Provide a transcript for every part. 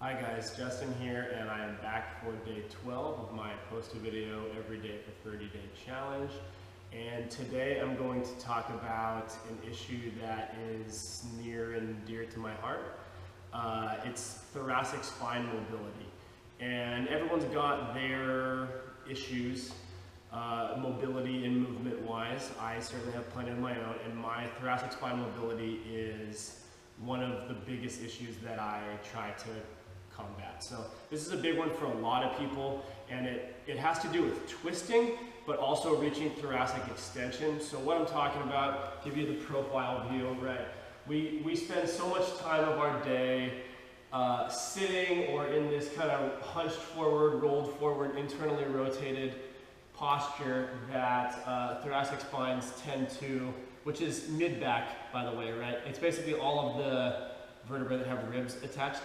Hi guys, Justin here, and I am back for day 12 of my post a video every day for 30-day challenge. And today I'm going to talk about an issue that is near and dear to my heart. It's thoracic spine mobility. And everyone's got their issues, mobility and movement wise. I certainly have plenty of my own, and my thoracic spine mobility is one of the biggest issues that I try to combat. So this is a big one for a lot of people, and it has to do with twisting, but also reaching thoracic extension. So what I'm talking about, give you the profile view, right? We spend so much time of our day sitting or in this kind of hunched forward, rolled forward, internally rotated posture that thoracic spines tend to, which is mid-back, by the way, right? It's basically all of the vertebrae that have ribs attached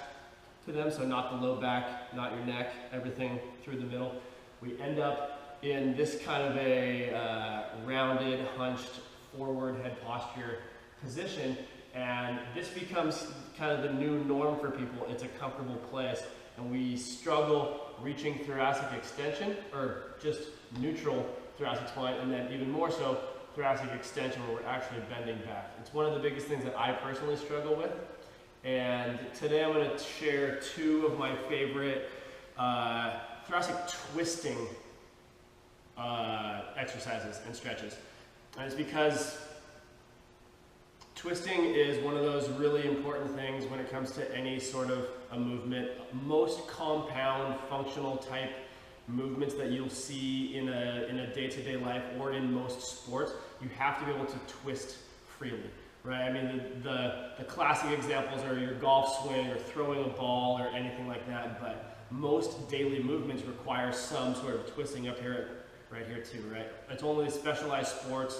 to them, so not the low back, not your neck, everything through the middle. We end up in this kind of a rounded, hunched, forward head posture position, and this becomes kind of the new norm for people. It's a comfortable place, and we struggle reaching thoracic extension, or just neutral thoracic spine, and then even more so thoracic extension where we're actually bending back. It's one of the biggest things that I personally struggle with. And today I'm going to share two of my favorite thoracic twisting exercises and stretches. And it's because twisting is one of those really important things when it comes to any sort of a movement. Most compound functional type movements that you'll see in a day-to-day life or in most sports, you have to be able to twist freely. Right, I mean, the classic examples are your golf swing or throwing a ball or anything like that, but most daily movements require some sort of twisting up here, right here too, right? It's only specialized sports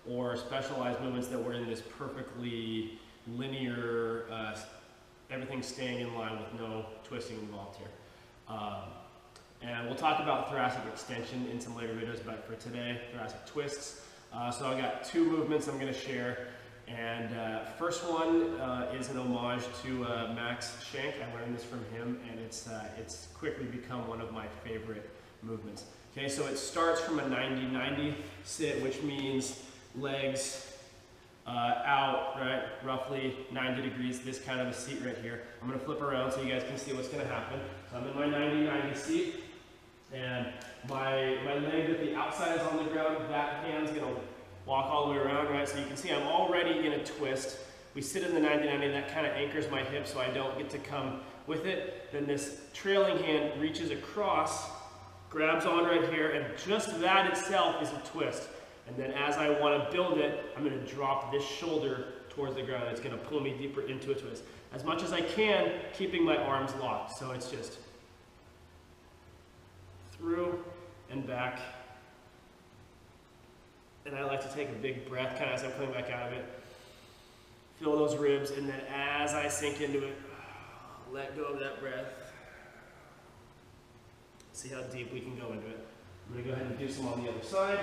or specialized movements that we're in this perfectly linear, everything staying in line with no twisting involved here. And we'll talk about thoracic extension in some later videos, but for today, thoracic twists. So I've got two movements I'm going to share. And first one is an homage to Max Schenk. I learned this from him, and it's quickly become one of my favorite movements. Okay, so it starts from a 90-90 sit, which means legs out, right, roughly 90 degrees, this kind of a seat right here. I'm going to flip around so you guys can see what's going to happen. So I'm in my 90-90 seat, and my leg at the outside is on the ground. That hand's going to walk all the way around, right? So you can see I'm already in a twist. We sit in the 90-90, that kind of anchors my hip so I don't get to come with it. Then this trailing hand reaches across, grabs on right here, and just that itself is a twist. And then as I want to build it, I'm going to drop this shoulder towards the ground. It's going to pull me deeper into a twist. As much as I can, keeping my arms locked. So it's just through and back. And I like to take a big breath kind of as I'm coming back out of it. Feel those ribs, and then as I sink into it, let go of that breath. See how deep we can go into it. I'm going to go ahead and do some on the other side,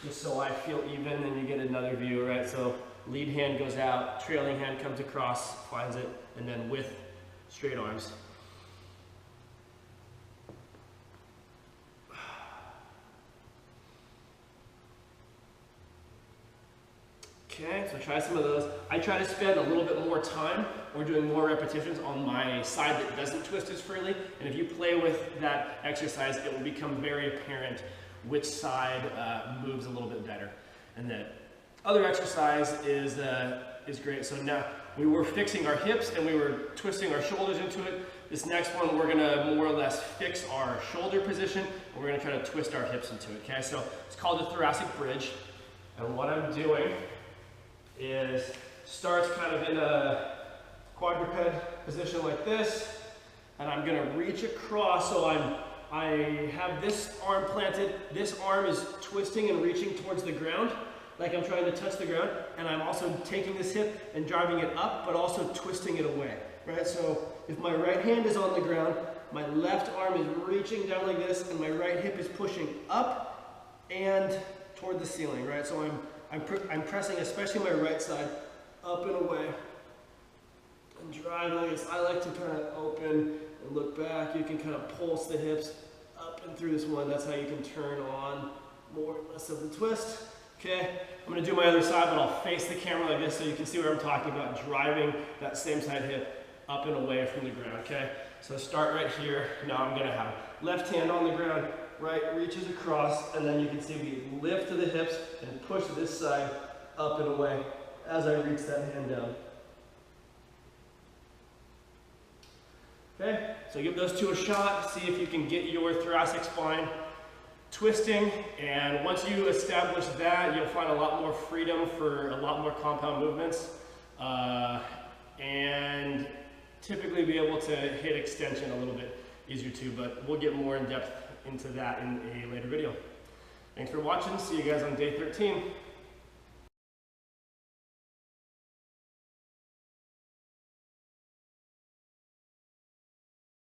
just so I feel even, and you get another view, right? So lead hand goes out, trailing hand comes across, finds it, and then with straight arms. Okay, so try some of those. I try to spend a little bit more time or doing more repetitions on my side that doesn't twist as freely. And if you play with that exercise, it will become very apparent which side moves a little bit better. And the other exercise is great. So now we were fixing our hips and we were twisting our shoulders into it. This next one, we're gonna more or less fix our shoulder position, and we're gonna try to twist our hips into it, okay? So it's called the thoracic bridge. And what I'm doing is starts kind of in a quadruped position like this, and I'm going to reach across. So I have this arm planted, this arm is twisting and reaching towards the ground like I'm trying to touch the ground, and I'm also taking this hip and driving it up but also twisting it away, right? So if my right hand is on the ground, my left arm is reaching down like this, and my right hip is pushing up and toward the ceiling, right? So I'm pressing, especially my right side, up and away. and drive like this. I like to kind of open and look back. You can kind of pulse the hips up and through this one. That's how you can turn on more or less of the twist. Okay, I'm going to do my other side, but I'll face the camera like this so you can see what I'm talking about, driving that same side hip up and away from the ground, okay? So start right here. Now I'm going to have left hand on the ground, right reaches across, and then you can see we lift to the hips and push this side up and away as I reach that hand down. Okay, so give those two a shot, see if you can get your thoracic spine twisting, and once you establish that, you'll find a lot more freedom for a lot more compound movements, and typically be able to hit extension a little bit easier too, but we'll get more in depth into that in a later video. Thanks for watching. See you guys on day 13.